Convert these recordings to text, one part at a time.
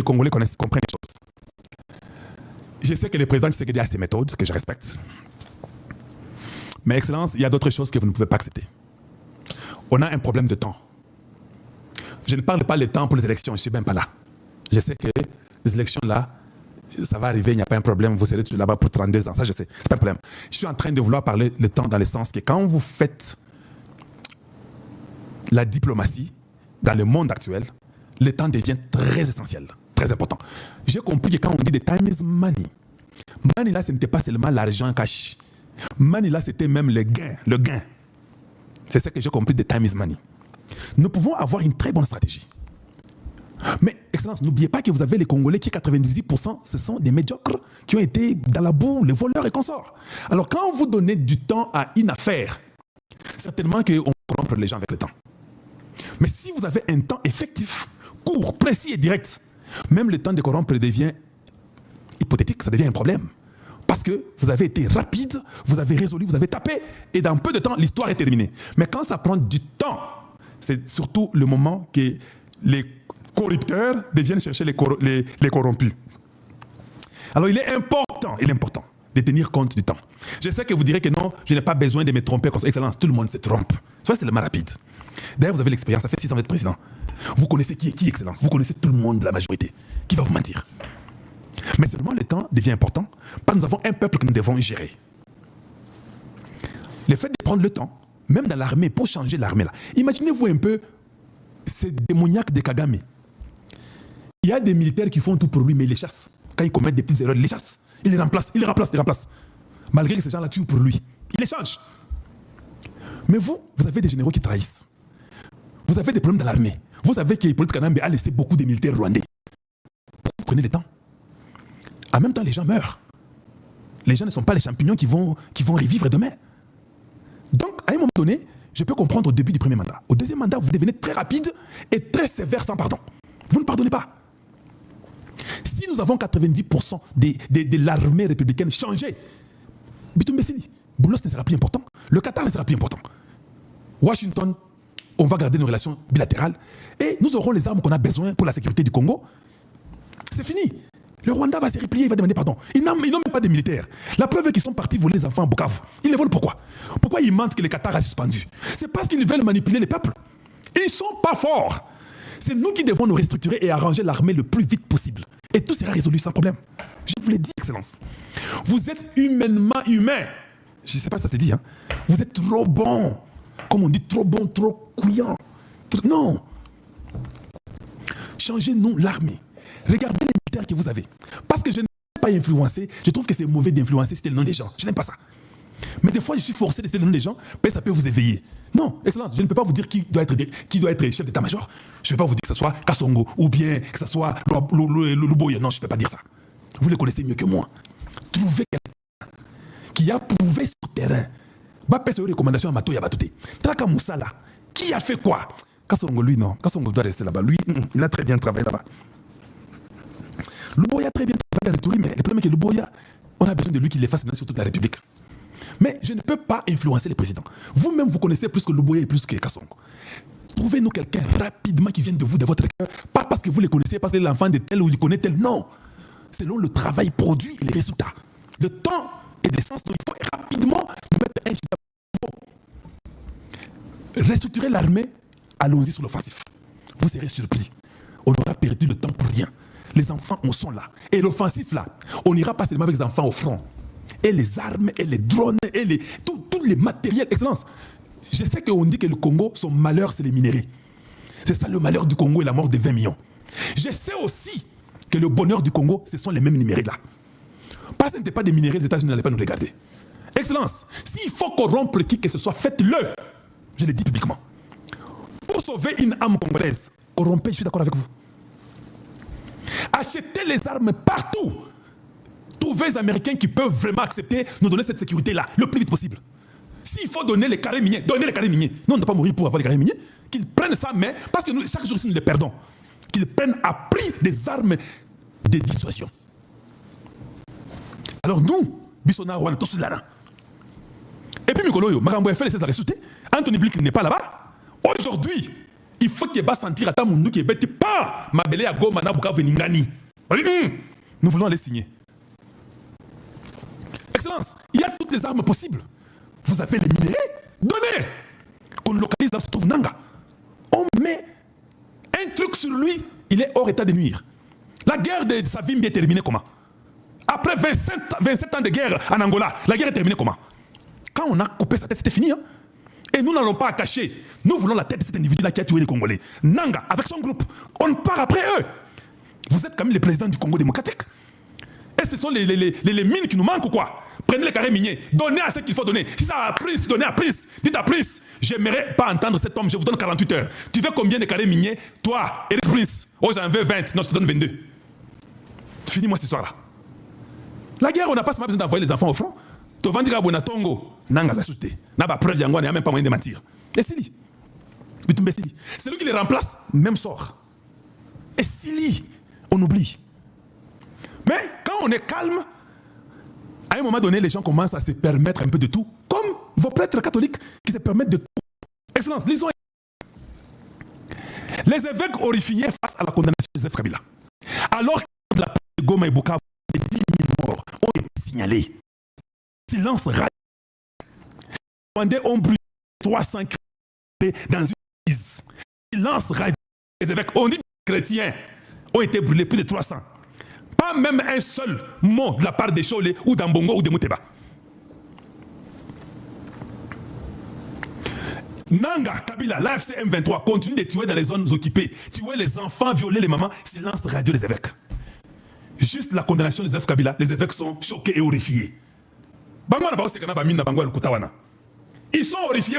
les Congolais comprennent les choses. Je sais que le président Tshisekedi a ses méthodes, que je respecte. Mais Excellence, il y a d'autres choses que vous ne pouvez pas accepter. On a un problème de temps. Je ne parle pas du temps pour les élections, je ne suis même pas là. Je sais que les élections là, ça va arriver, il n'y a pas un problème, vous serez toujours là-bas pour 32 ans, ça je sais, c'est pas un problème. Je suis en train de vouloir parler le temps dans le sens que quand vous faites la diplomatie dans le monde actuel, le temps devient très essentiel, très important. J'ai compris que quand on dit the time is money, money là, ce n'était pas seulement l'argent cash. Money là, c'était même le gain, le gain. C'est ça que j'ai compris, the time is money. Nous pouvons avoir une très bonne stratégie. Mais, Excellence, n'oubliez pas que vous avez les Congolais qui, 90%, ce sont des médiocres qui ont été dans la boue, les voleurs et consorts. Alors, quand vous donnez du temps à une affaire, certainement qu'on corrompt les gens avec le temps. Mais si vous avez un temps effectif, court, précis et direct, même le temps de corrompre devient hypothétique, ça devient un problème. Parce que vous avez été rapide, vous avez résolu, vous avez tapé, et dans peu de temps, l'histoire est terminée. Mais quand ça prend du temps, c'est surtout le moment que les corrupteurs deviennent chercher les corrompus. Alors il est important de tenir compte du temps. Je sais que vous direz que non, je n'ai pas besoin de me tromper comme ça. Excellence, tout le monde se trompe. Ça, c'est le mal rapide. D'ailleurs, vous avez l'expérience, ça fait 6 ans que vous êtes président. Vous connaissez qui est qui, Excellence. Vous connaissez tout le monde de la majorité. Qui va vous mentir? Mais seulement le temps devient important parce que nous avons un peuple que nous devons gérer. Le fait de prendre le temps, même dans l'armée, pour changer l'armée là. Imaginez-vous un peu ces démoniaques de Kagame. Il y a des militaires qui font tout pour lui, mais ils les chassent. Quand ils commettent des petites erreurs, ils les chassent. Ils les remplacent, ils les remplacent. Malgré que ces gens-là tuent pour lui. Ils les changent. Mais vous avez des généraux qui trahissent. Vous avez des problèmes dans l'armée. Vous savez que Hippolyte Kanambe a laissé beaucoup de militaires rwandais. Pourquoi vous prenez le temps? En même temps, les gens meurent. Les gens ne sont pas les champignons qui vont revivre demain. Donc, à un moment donné, je peux comprendre au début du premier mandat. Au deuxième mandat, vous devenez très rapide et très sévère sans pardon. Vous ne pardonnez pas. Si nous avons 90% de l'armée républicaine changée, Bitum Bessili, Boulos ne sera plus important. Le Qatar ne sera plus important. Washington, on va garder nos relations bilatérales et nous aurons les armes qu'on a besoin pour la sécurité du Congo. C'est fini. Le Rwanda va se replier, il va demander pardon. Ils n'ont même pas de militaires. La preuve est qu'ils sont partis voler les enfants à Bukavu. Ils les volent pourquoi? Pourquoi ils mentent que le Qatar a suspendu? C'est parce qu'ils veulent manipuler les peuples. Ils ne sont pas forts. C'est nous qui devons nous restructurer et arranger l'armée le plus vite possible. Et tout sera résolu sans problème. Je vous l'ai dit, Excellence. Vous êtes humainement humain. Je ne sais pas si ça se dit. Hein. Vous êtes trop bon. Comme on dit, trop bon, trop couillant. Non. Changez-nous l'armée. Regardez les militaires que vous avez. Parce que je n'aime pas influencer. Je trouve que c'est mauvais d'influencer, c'était le nom des gens. Je n'aime pas ça. Mais des fois, je suis forcé de citer le nom des gens, mais ça peut vous éveiller. Non, Excellence, je ne peux pas vous dire qui doit être chef d'état-major. Je ne peux pas vous dire que ce soit Kassongo ou bien que ce soit Luboya. Non, je ne peux pas dire ça. Vous le connaissez mieux que moi. Trouvez quelqu'un qui a prouvé sur le terrain. Bappé ses recommandations à Mato Yabatouté. Traka Moussala, qui a fait quoi? Kassongo, lui, non. Kassongo doit rester là-bas. Lui, il a très bien travaillé là-bas. Luboya a très bien travaillé dans le tourisme, mais le problème est que Luboya, on a besoin de lui qu'il les fasse maintenant sur toute la République. Mais je ne peux pas influencer les présidents. Vous-même, vous connaissez plus que Luboya et plus que Kassongo. Trouvez-nous quelqu'un rapidement qui vienne de vous, de votre cœur. Pas parce que vous les connaissez, parce que l'enfant de tel ou il connaît tel. Non. Selon le travail produit et les résultats. Le temps et l'essence, il faut rapidement mettre un chiffre. Restructurer l'armée, allons-y sur l'offensif. Vous serez surpris. On aura perdu le temps pour rien. Les enfants, on sont là. Et l'offensif, là, on n'ira pas seulement avec les enfants au front. Et les armes, et les drones, et tous les matériels. Excellence, je sais qu'on dit que le Congo, son malheur, c'est les minerais. C'est ça le malheur du Congo et la mort de 20 millions. Je sais aussi que le bonheur du Congo, ce sont les mêmes minéraux-là. Parce que ce n'était pas des minéraux, les États-Unis n'allaient pas nous les garder. Excellence, s'il faut corrompre qui que ce soit, faites-le. Je l'ai dit publiquement. Pour sauver une âme congolaise, corrompez, je suis d'accord avec vous. Achetez les armes partout. Trouvez les Américains qui peuvent vraiment accepter, nous donner cette sécurité-là, le plus vite possible. S'il faut donner les carrés miniers, donnez les carrés miniers. Nous, on ne va pas mourir pour avoir les carrés miniers. Qu'ils prennent ça, mais parce que nous, chaque jour, si nous les perdons, qu'ils prennent à prix des armes de dissuasion. Alors nous, Bissona Rwanda, tous là. Et puis, Mikoloyo, Marambo FL, c'est la ressource. Anthony Blick n'est pas là-bas. Aujourd'hui, Il faut qu'il va sentir à ta mundu qui est bête pas ma belle à Goma na Bukavu Ningani. Nous voulons aller signer. Excellence, il y a toutes les armes possibles. Vous avez les minéraux, donnez. Qu'on localise dans ce trouve Nanga. On met un truc sur lui, il est hors état de nuire. La guerre de Savimbi est terminée comment? Après 27 ans de guerre en Angola, la guerre est terminée comment? Quand on a coupé sa tête, c'était fini. Hein? Et nous n'allons pas attacher. Nous voulons la tête de cet individu-là qui a tué les Congolais. Nanga, avec son groupe, on part après eux. Vous êtes quand même le président du Congo démocratique. Et ce sont les mines qui nous manquent ou quoi? Prenez les carrés miniers, donnez à ce qu'il faut donner. Si ça a Prince, donnez à Prince. Dites à Prince, j'aimerais pas entendre cet homme, je vous donne 48 heures. Tu veux combien de carrés miniers? Toi, Eric Prince. Oh, j'en veux 20, non, je te donne 22. Finis-moi cette histoire-là. La guerre, on n'a pas seulement besoin d'envoyer les enfants au front. Tu vas dire à Bonattongo, Nanga Zasouté. N'a pas preuve, il n'y a même pas moyen de mentir. Et Sili. C'est lui qui les remplace, même sort. Et Sili, on oublie. Mais quand on est calme, à un moment donné, les gens commencent à se permettre un peu de tout, comme vos prêtres catholiques qui se permettent de tout. Excellence, lisons. Les évêques horrifiés face à la condamnation de Joseph Kabila. Alors que la paix de Goma et Bukavu, les 10 000 morts ont été signalés. Silence radical. Les Rwandais ont brûlé 300 chrétiens dans une église. Silence radical. Les évêques, on dit chrétiens, ont été brûlés, plus de 300. Pas même un seul mot de la part des Cholé ou d'Ambongo ou de Mouteba. Nanga, Kabila, l'AFC M23 continue de tuer dans les zones occupées, tuer les enfants, violer les mamans, silence radio des évêques. Juste la condamnation de Joseph Kabila, les évêques sont choqués et horrifiés. Ils sont horrifiés.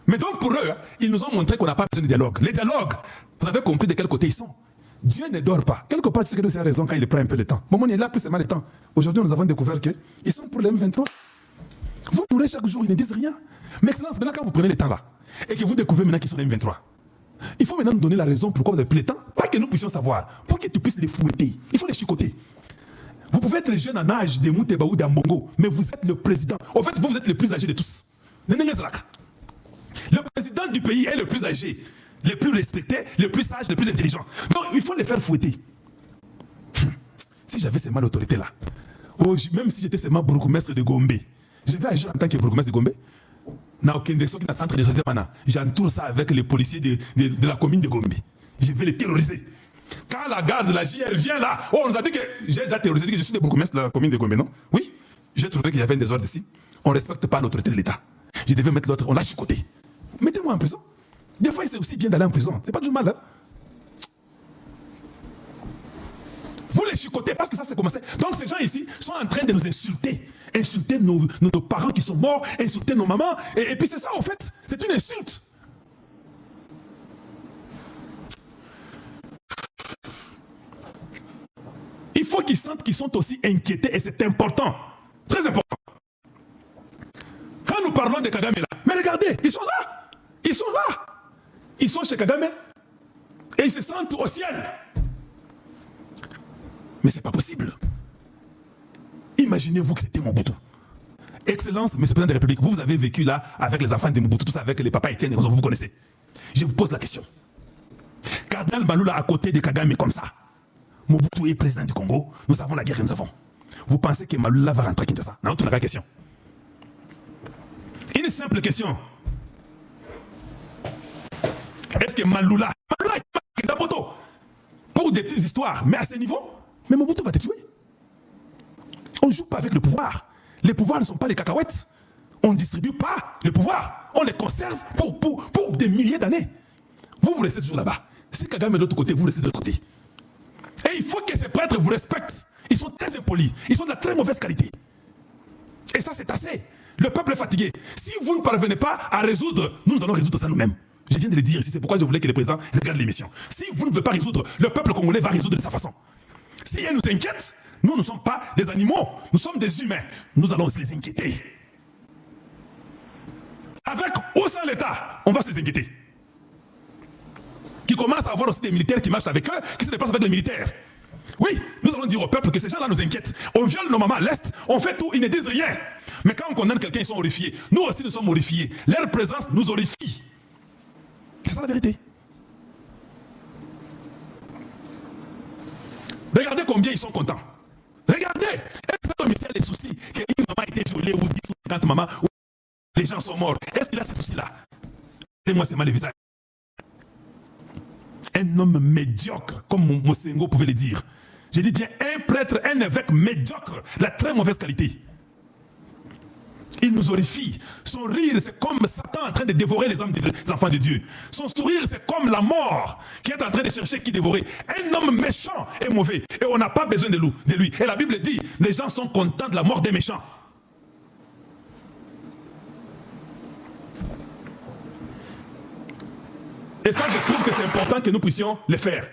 Mais donc pour eux, ils nous ont montré qu'on n'a pas besoin de dialogue. Les dialogues, vous avez compris de quel côté ils sont. Dieu ne dort pas. Quelque part, tu sais que c'est la raison quand il prend un peu de temps. Bon, il est là plus seulement le temps. Aujourd'hui, nous avons découvert qu'ils sont pour les M23. Vous mourrez chaque jour, ils ne disent rien. Mais excellence, maintenant quand vous prenez le temps là, et que vous découvrez maintenant qu'ils sont les M23, il faut maintenant nous donner la raison pourquoi vous avez pris le temps, pas que nous puissions savoir, pour que tu puisses les fouetter. Il faut les chicoter. Vous pouvez être jeune en âge de Mouteba ou d'Ambongo, mais vous êtes le président. En fait, vous êtes le plus âgé de tous. Le président du pays est le plus âgé, le plus respecté, le plus sage, le plus intelligent. Donc, il faut les faire fouetter. Si j'avais seulement l'autorité là, même si j'étais seulement bourgmestre de Gombe, je vais agir en tant que bourgmestre de Gombe. J'entoure ça avec les policiers de la commune de Gombe. Je vais les terroriser. Quand la garde de la JR vient là, on nous a dit que j'ai déjà terrorisé, que je suis le bourgmestre de la commune de Gombe, non? Oui, j'ai trouvé qu'il y avait un désordre ici. On ne respecte pas l'autorité de l'État. Je devais mettre l'autre, on l'a chicoté. Mettez-moi en prison. Des fois, c'est aussi bien d'aller en prison. C'est pas du mal, hein? Vous les chicotez parce que ça s'est commencé. Donc ces gens ici sont en train de nous insulter. Insulter nos parents qui sont morts, insulter nos mamans. Et puis c'est ça en fait. C'est une insulte. Il faut qu'ils sentent qu'ils sont aussi inquiétés et c'est important. Très important. Quand nous parlons de Kagame là, mais regardez, ils sont là. Ils sont là. Ils sont chez Kagame et ils se sentent au ciel. Mais c'est pas possible. Imaginez-vous que c'était Mobutu. Excellence, Monsieur le Président de la République, vous avez vécu là avec les enfants de Mobutu, tout ça avec les papas Etienne, vous connaissez. Je vous pose la question. Cardinal Maloula à côté de Kagame comme ça. Mobutu est président du Congo, nous savons la guerre que nous avons. Vous pensez que Maloula va rentrer à Kinshasa? Non, tu n'as pas de question. Une simple question. Est-ce que Maloula est d'Aboto pour des petites histoires, mais à ce niveau? Mais Mobutu va te tuer. On ne joue pas avec le pouvoir. Les pouvoirs ne sont pas les cacahuètes. On ne distribue pas le pouvoir. On les conserve pour des milliers d'années. Vous restez toujours là-bas. Si Kagame est de l'autre côté, vous restez de l'autre côté. Et il faut que ces prêtres vous respectent. Ils sont très impolis. Ils sont de la très mauvaise qualité. Et ça, c'est assez. Le peuple est fatigué. Si vous ne parvenez pas à résoudre, nous allons résoudre ça nous-mêmes. Je viens de le dire ici. C'est pourquoi je voulais que les présidents regardent l'émission. Si vous ne pouvez pas résoudre, le peuple congolais va résoudre de sa façon. Si elle nous inquiète, nous ne sommes pas des animaux, nous sommes des humains. Nous allons les inquiéter. Avec ou sans l'État, on va se les inquiéter. Qui commencent à avoir aussi des militaires qui marchent avec eux, qui se déplacent avec les militaires. Oui, nous allons dire au peuple que ces gens-là nous inquiètent. On viole nos mamans à l'Est, on fait tout, ils ne disent rien. Mais quand on condamne quelqu'un, ils sont horrifiés. Nous aussi, nous sommes horrifiés. Leur présence nous horrifie. C'est ça la vérité. Regardez combien ils sont contents. Regardez. Est-ce que le a des soucis qu'une maman a été violée ou 10 ou 50 mamans ou les gens sont morts? Est-ce qu'il a ces soucis-là? Et moi, c'est mal le visage. Un homme médiocre, comme Mosengo pouvait le dire. Je dis bien un prêtre, un évêque médiocre, de la très mauvaise qualité. Il nous horrifie. Son rire, c'est comme Satan en train de dévorer les âmes des enfants de Dieu. Son sourire, c'est comme la mort qui est en train de chercher qui dévorer. Un homme méchant et mauvais. Et on n'a pas besoin de lui. Et la Bible dit, les gens sont contents de la mort des méchants. Et ça, je trouve que c'est important que nous puissions le faire.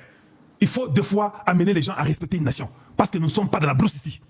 Il faut deux fois amener les gens à respecter une nation. Parce que nous ne sommes pas dans la brousse ici.